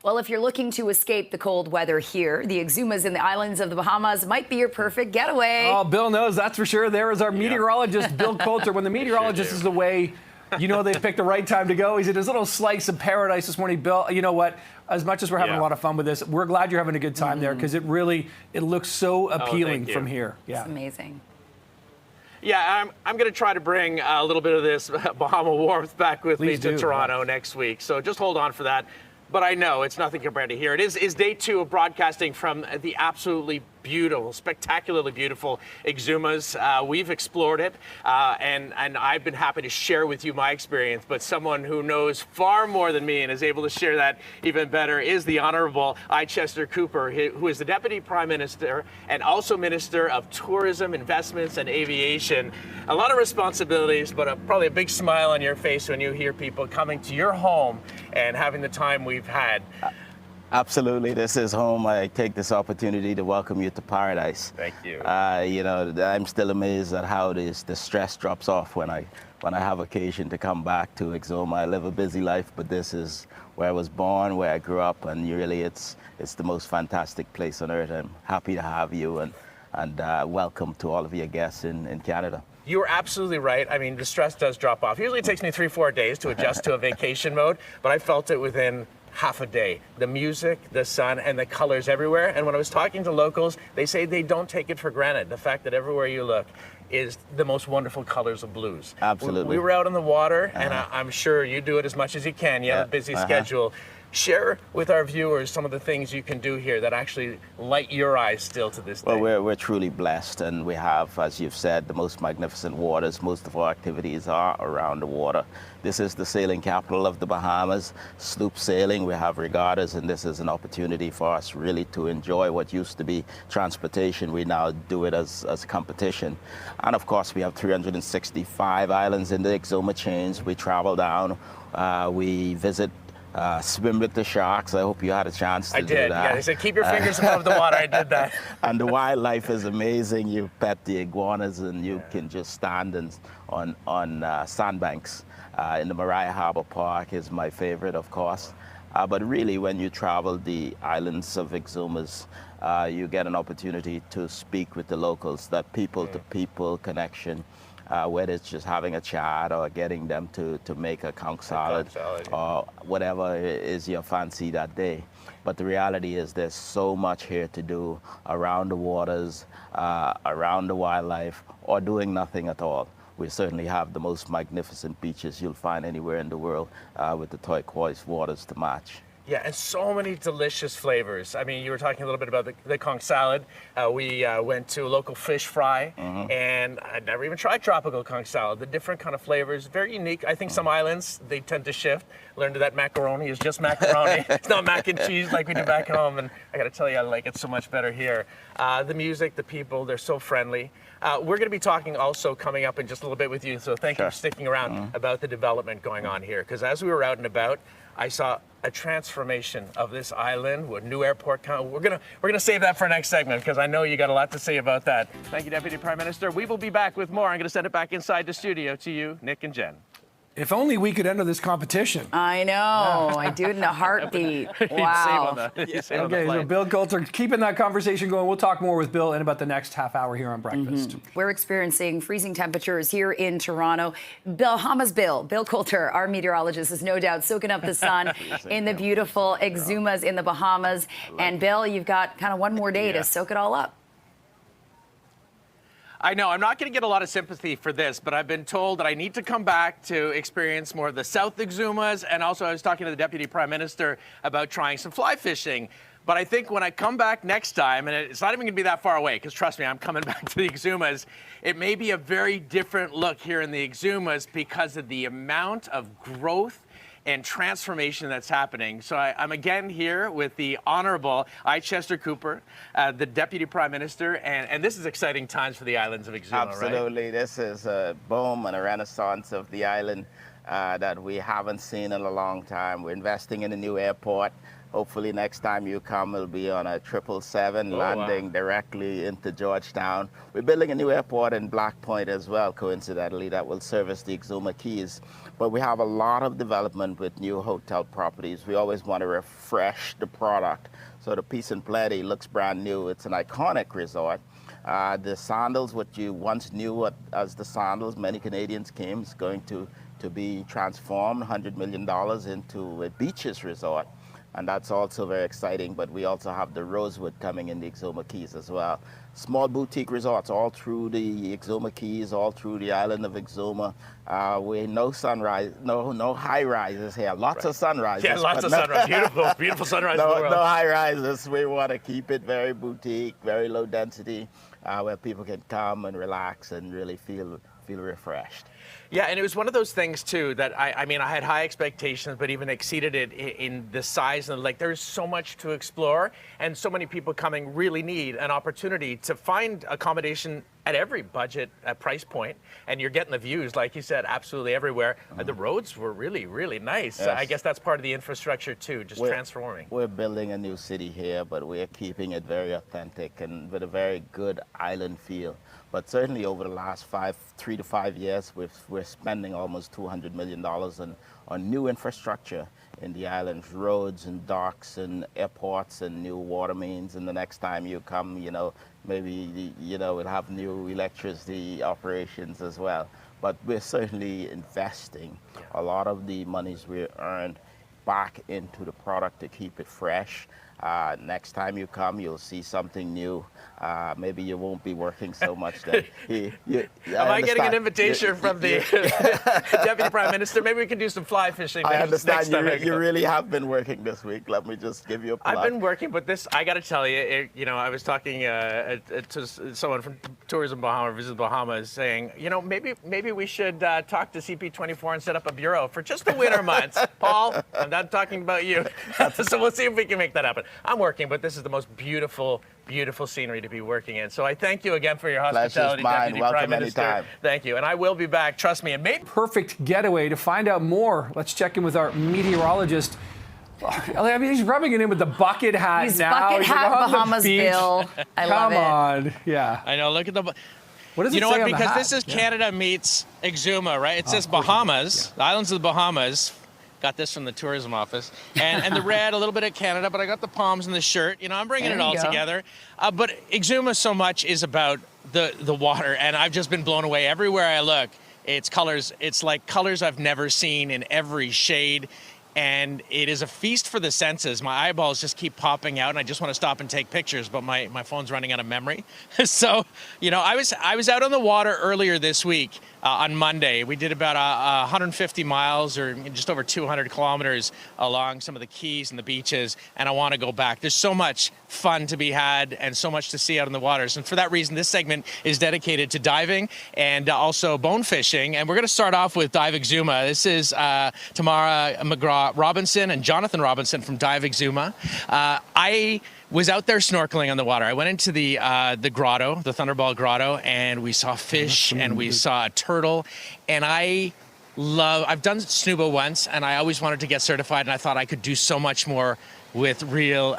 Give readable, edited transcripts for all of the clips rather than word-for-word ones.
Well, if you're looking to escape the cold weather here, the Exumas in the islands of the Bahamas might be your perfect getaway. Oh, Bill knows, that's for sure. There is our meteorologist, Bill Coulter. When the meteorologist is away, you know they've picked the right time to go. He's in his little slice of paradise this morning. Bill, you know what? As much as we're having a lot of fun with this, we're glad you're having a good time there, because it looks so appealing from here. Yeah. It's amazing. Yeah, I'm going to try to bring a little bit of this Bahama warmth back with me to Toronto next week. So just hold on for that. But I know it's nothing compared to here. It is day 2 of broadcasting from the absolutely beautiful, spectacularly beautiful Exumas. We've explored it, and I've been happy to share with you my experience. But someone who knows far more than me and is able to share that even better is the Honourable Coulter, who is the Deputy Prime Minister and also Minister of Tourism, Investments and Aviation. A lot of responsibilities, but probably a big smile on your face when you hear people coming to your home and having the time we've had. Absolutely, this is home. I take this opportunity to welcome you to paradise. Thank you. You know, I'm still amazed at how the stress drops off when I have occasion to come back to Exuma. I live a busy life, but this is where I was born, where I grew up, and really it's the most fantastic place on earth. I'm happy to have you, and welcome to all of your guests in Canada. You were absolutely right. I mean, the stress does drop off. Usually it takes me 3-4 days to adjust to a vacation mode, but I felt it within half a day. The music, the sun, and the colors everywhere. And when I was talking to locals, they say they don't take it for granted. The fact that everywhere you look is the most wonderful colors of blues. Absolutely. We were out on the water, and I'm sure you do it as much as you can. You have a busy schedule. Share with our viewers some of the things you can do here that actually light your eyes still to this day. Well, we're truly blessed, and we have, as you've said, the most magnificent waters. Most of our activities are around the water. This is the sailing capital of the Bahamas, sloop sailing. We have regattas, and this is an opportunity for us really to enjoy what used to be transportation. We now do it as a competition. And of course, we have 365 islands in the Exuma chains. We travel down, we visit, swim with the sharks. I hope you had a chance to do that. Yeah, they said keep your fingers above the water. I did that. And the wildlife is amazing. You pet the iguanas, and you can just stand on sandbanks. In the Mariah Harbor Park is my favorite, of course. But really, when you travel the islands of Exumas, you get an opportunity to speak with the locals, that people-to-people connection. Whether it's just having a chat or getting them to make a conch salad or whatever is your fancy that day. But the reality is there's so much here to do around the waters, around the wildlife, or doing nothing at all. We certainly have the most magnificent beaches you'll find anywhere in the world, with the turquoise waters to match. Yeah, and so many delicious flavors. I mean, you were talking a little bit about the conch salad. We went to a local fish fry, and I'd never even tried tropical conch salad. The different kind of flavors, very unique. I think some islands, they tend to shift. Learned that macaroni is just macaroni. It's not mac and cheese like we do back home, and I gotta tell you, I like it so much better here. The music, the people, they're so friendly. We're gonna be talking also coming up in just a little bit with you, so thank you for sticking around about the development going on here. Because as we were out and about, I saw a transformation of this island with new airport. We're gonna save that for next segment, because I know you got a lot to say about that. Thank you, Deputy Prime Minister. We will be back with more. I'm gonna send it back inside the studio to you, Nick and Jen. If only we could enter this competition. I know. I do it in a heartbeat. Wow. Okay, so Bill Coulter, keeping that conversation going. We'll talk more with Bill in about the next half hour here on Breakfast. We're experiencing freezing temperatures here in Toronto. Bahamas Bill Coulter, our meteorologist, is no doubt soaking up the sun in the beautiful Exumas in the Bahamas. And Bill, you've got kind of one more day to soak it all up. I know, I'm not going to get a lot of sympathy for this, but I've been told that I need to come back to experience more of the South Exumas, and also I was talking to the Deputy Prime Minister about trying some fly fishing. But I think when I come back next time, and it's not even going to be that far away, because trust me, I'm coming back to the Exumas, it may be a very different look here in the Exumas because of the amount of growth and transformation that's happening. So I'm again here with the Honourable Coulter, the Deputy Prime Minister, and this is exciting times for the islands of Exuma, Absolutely. right? This is a boom and a renaissance of the island that we haven't seen in a long time. We're investing in a new airport. Hopefully next time you come, we'll be on a 777 landing directly into Georgetown. We're building a new airport in Black Point as well, coincidentally, that will service the Exuma Keys. But we have a lot of development with new hotel properties. We always want to refresh the product. So the Peace and Plenty looks brand new. It's an iconic resort. The Sandals, what you once knew as the Sandals, many Canadians came, is going to be transformed, $100 million into a beaches resort. And that's also very exciting, but we also have the Rosewood coming in the Exuma Keys as well. Small boutique resorts all through the Exuma Keys, all through the island of Exuma. We no sunrise, no high rises here. Lots of sunrises. Yeah, lots of sunrise. Beautiful, beautiful sunrise. No high rises. We want to keep it very boutique, very low density, where people can come and relax and really feel refreshed. Yeah, and it was one of those things too that I mean, I had high expectations, but even exceeded it in the size. And like, there's so much to explore, and so many people coming really need an opportunity to find accommodation at every budget price point. And you're getting the views, like you said, absolutely everywhere. The roads were really, really nice. Yes. I guess that's part of the infrastructure too, just transforming. We're building a new city here, but we're keeping it very authentic and with a very good island feel. But certainly over the last 3 to 5 years, we're spending almost $200 million on new infrastructure in the islands, roads and docks and airports and new water mains. And the next time you come, maybe, we'll have new electricity operations as well. But we're certainly investing a lot of the monies we earned back into the product to keep it fresh. Next time you come, you'll see something new. Maybe you won't be working so much then. Am I getting an invitation from the Deputy Prime Minister? Maybe we can do some fly fishing. I understand next you really have been working this week. Let me just give you a plug. I've been working, but this, I got to tell you, I was talking to someone from Tourism Bahamas, Visit Bahamas, saying, maybe we should talk to CP24 and set up a bureau for just the winter months. Paul, I'm not talking about you. So we'll see if we can make that happen. I'm working, but this is the most beautiful, beautiful scenery to be working in. So I thank you again for your hospitality, Deputy Prime Minister. Anytime. Thank you. And I will be back, trust me. And maybe Perfect getaway. To find out more, let's check in with our meteorologist. I mean, he's rubbing it in with the bucket hat He's now. bucket hat Bahamas Bill. I love it. Come on. Yeah. I know, look at the... What does it You know say what? on the Because hat? this is Canada meets Exuma, right? It says Bahamas, the islands of the Bahamas. Got this from the tourism office. And the red, a little bit of Canada, but I got the palms and the shirt. I'm bringing There it all you go. together. But Exuma so much is about the water, and I've just been blown away. Everywhere I look, it's colors. It's like colors I've never seen in every shade. And it is a feast for the senses. My eyeballs just keep popping out, and I just want to stop and take pictures, but my phone's running out of memory. So, I was out on the water earlier this week on Monday. We did about 150 miles or just over 200 kilometers along some of the keys and the beaches, and I want to go back. There's so much fun to be had and so much to see out in the waters. And for that reason, this segment is dedicated to diving and also bone fishing. And we're going to start off with Dive Exuma. This is Tamara McGraw-Robinson and Jonathan Robinson from Dive Exuma. I was out there snorkeling on the water. I went into the grotto, the Thunderball Grotto, and we saw fish and we saw a turtle. And I've done snuba once, and I always wanted to get certified, and I thought I could do so much more with real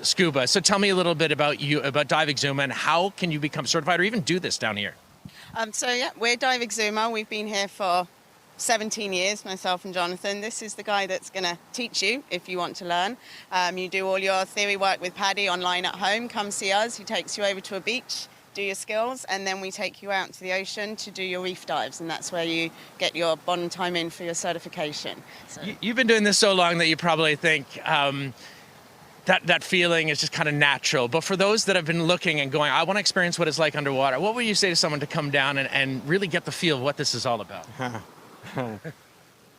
scuba. So tell me a little bit about Dive Exuma, and how can you become certified or even do this down here? We're Dive Exuma. We've been here for 17 years, myself and Jonathan. This is the guy that's going to teach you if you want to learn. You do all your theory work with Paddy online at home. Come see us. He takes you over to a beach, do your skills, and then we take you out to the ocean to do your reef dives, and that's where you get your bond time in for your certification. So. You've been doing this so long that you probably think that feeling is just kind of natural. But for those that have been looking and going, I want to experience what it's like underwater, what would you say to someone to come down and really get the feel of what this is all about?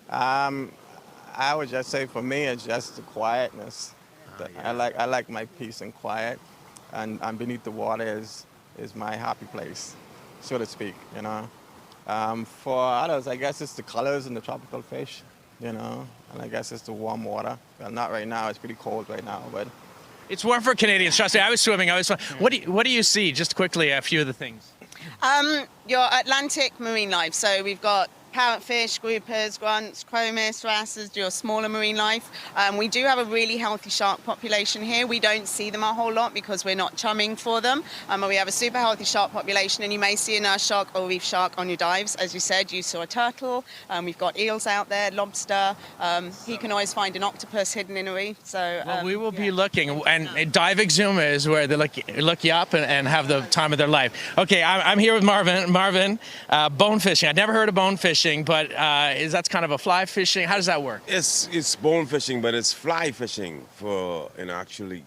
I would just say for me, it's just the quietness. I like my peace and quiet, and beneath the water is my happy place, so to speak. For others, I guess it's the colors and the tropical fish. And I guess it's the warm water. Well, not right now. It's pretty cold right now, but It's warm for Canadians. Trust me, I was swimming. What do you see? Just quickly, a few of the things. Your Atlantic marine life. So we've got parrotfish, groupers, grunts, chromis, wrasses, your smaller marine life. We do have a really healthy shark population here. We don't see them a whole lot because we're not chumming for them. But we have a super healthy shark population, and you may see a nurse shark or reef shark on your dives. As you said, you saw a turtle. We've got eels out there, lobster. You can always find an octopus hidden in a reef. So well, we will be looking, and Dive Exuma is where they look you up and have the time of their life. Okay, I'm here with Marvin. Marvin, bone fishing. I'd never heard of bone fishing. But that's kind of a fly fishing? How does that work? It's bone fishing, but it's fly fishing for an actual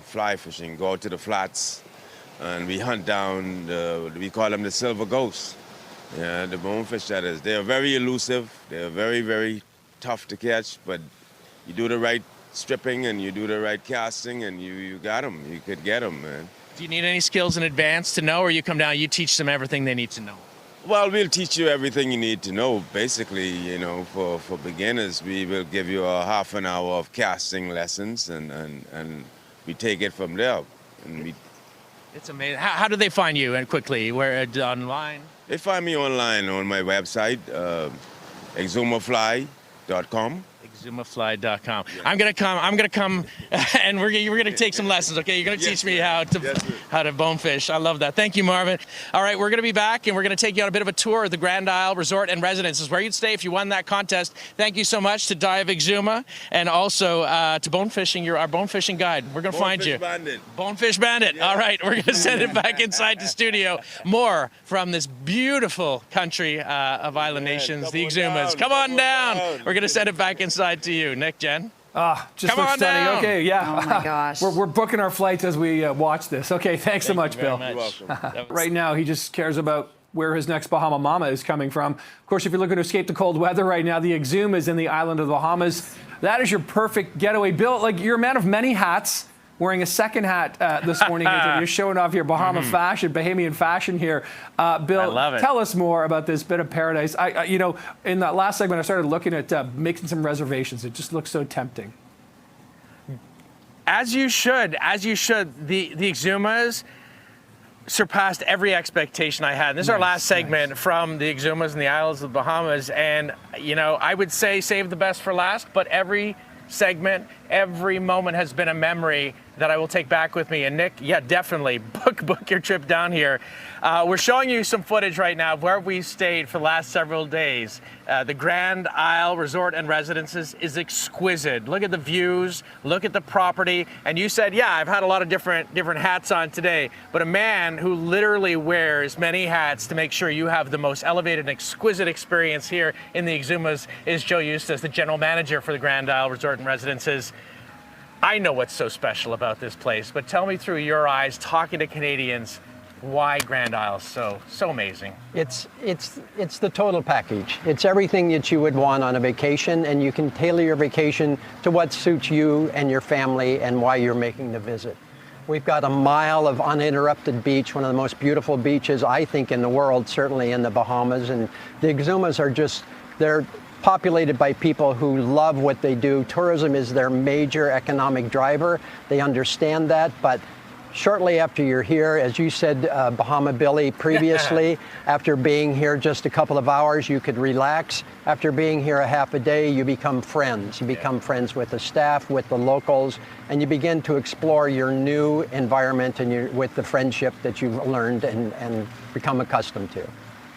fly fishing. Go out to the flats, and we hunt down. We call them the silver ghosts. Yeah, the bonefish that is. They are very elusive. They are very, very tough to catch. But you do the right stripping and you do the right casting, and you got them. You could get them, man. Do you need any skills in advance to know, or you come down, you teach them everything they need to know? Well, we'll teach you everything you need to know. Basically, you know, for beginners, we will give you a half an hour of casting lessons, and we take it from there. And it's amazing. How do they find you? And quickly, where online? They find me online on my website, exumafly.com. Exumafly.com. Yeah. I'm gonna come, and we're gonna take some lessons. Okay, you're gonna teach me how to bonefish. I love that. Thank you, Marvin. All right, we're gonna be back, and we're gonna take you on a bit of a tour of the Grand Isle Resort and Residences, where you'd stay if you won that contest. Thank you so much to Dive Exuma, and also to Bonefishing. You're our bonefishing guide. We're gonna find you. Bandit. Bonefish Bandit. Yeah. All right, we're gonna send it back inside the studio. More from this beautiful country of island nations, the Exumas. Come on down. We're gonna send it back inside to you, Nick, Jen. Just Come looks on stunning. down. Okay, yeah. Oh my gosh. We're booking our flights as we watch this. Okay, thanks so much, Bill. You're welcome. Right now, he just cares about where his next Bahama Mama is coming from. Of course, if you're looking to escape the cold weather right now, the Exumas in the island of the Bahamas, that is your perfect getaway. Bill, like, you're a man of many hats. Wearing a second hat this morning. You're showing off your Bahama fashion, Bahamian fashion here. Bill, I love it. Tell us more about this bit of paradise. You know, in that last segment, I started looking at making some reservations. It just looks so tempting. As you should. The Exumas surpassed every expectation I had. And this is our last segment from the Exumas and the Isles of the Bahamas. And, you know, I would say save the best for last, but every segment, every moment has been a memory that I will take back with me. And Nick, yeah, definitely book your trip down here. We're showing you some footage right now of where we stayed for the last several days. The Grand Isle Resort and Residences is exquisite. Look at the views, look at the property. And you said, yeah, I've had a lot of different hats on today, but a man who literally wears many hats to make sure you have the most elevated and exquisite experience here in the Exumas is Joe Eustace, the general manager for the Grand Isle Resort and Residences. I know what's so special about this place, but tell me through your eyes, talking to Canadians, why Grand Isle is so amazing. It's the total package. It's everything that you would want on a vacation, and you can tailor your vacation to what suits you and your family and why you're making the visit. We've got a mile of uninterrupted beach, one of the most beautiful beaches, I think, in the world, certainly in the Bahamas. And the Exumas are they're populated by people who love what they do. Tourism is their major economic driver. They understand that, but shortly after you're here, as you said, Bahama Billy previously, after being here just a couple of hours, you could relax. After being here a half a day, you become friends. You become friends with the staff, with the locals, and you begin to explore your new environment and with the friendship that you've learned and become accustomed to.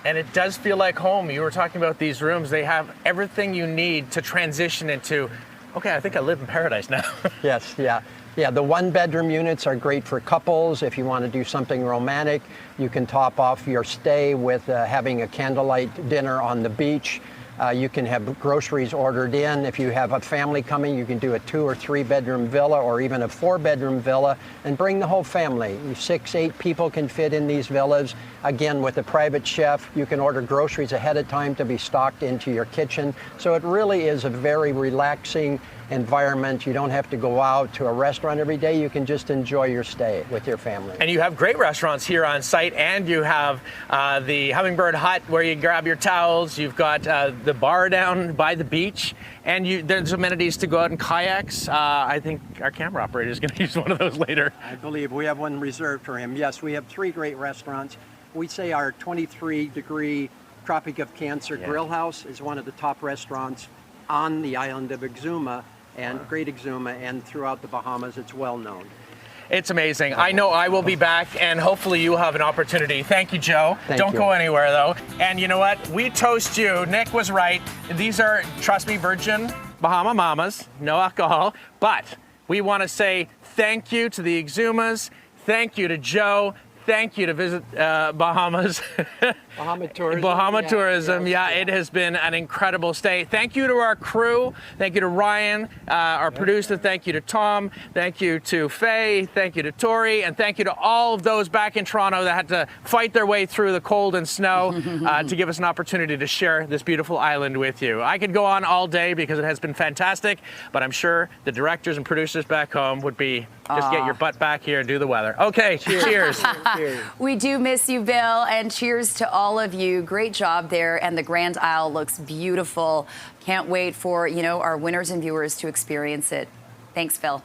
And it does feel like home. You were talking about these rooms. They have everything you need to transition into, okay, I think I live in paradise now. Yes, yeah. Yeah, the one-bedroom units are great for couples. If you want to do something romantic, you can top off your stay with having a candlelight dinner on the beach. You can have groceries ordered in. If you have a family coming, you can do a 2 or 3 bedroom villa or even a 4 bedroom villa and bring the whole family. 6, 8 people can fit in these villas. Again, with a private chef, you can order groceries ahead of time to be stocked into your kitchen. So it really is a very relaxing environment. You don't have to go out to a restaurant every day. You can just enjoy your stay with your family. And you have great restaurants here on site, and you have the Hummingbird Hut where you grab your towels. You've got the bar down by the beach, and there's amenities to go out in kayaks. I think our camera operator is going to use one of those later. I believe we have one reserved for him. Yes, we have 3 great restaurants. We say our 23-degree Tropic of Cancer Grill House is one of the top restaurants on the island of Exuma and Great Exuma, and throughout the Bahamas. It's well known. It's amazing. I know I will be back, and hopefully you have an opportunity. Thank you, Joe. Don't go anywhere, though. And you know what? We toast you. Nick was right. These are, trust me, virgin Bahama Mamas, no alcohol. But we want to say thank you to the Exumas. Thank you to Joe. Thank you to Visit Bahamas. Bahama Tourism. Bahama Tourism, it has been an incredible stay. Thank you to our crew. Thank you to Ryan, our producer. Thank you to Tom. Thank you to Faye. Thank you to Tori. And thank you to all of those back in Toronto that had to fight their way through the cold and snow to give us an opportunity to share this beautiful island with you. I could go on all day because it has been fantastic, but I'm sure the directors and producers back home would be just get your butt back here and do the weather. Okay, cheers. We do miss you, Bill, and cheers to all of you. Great job there, and the Grand Isle looks beautiful. Can't wait for, our winners and viewers to experience it. Thanks, Phil.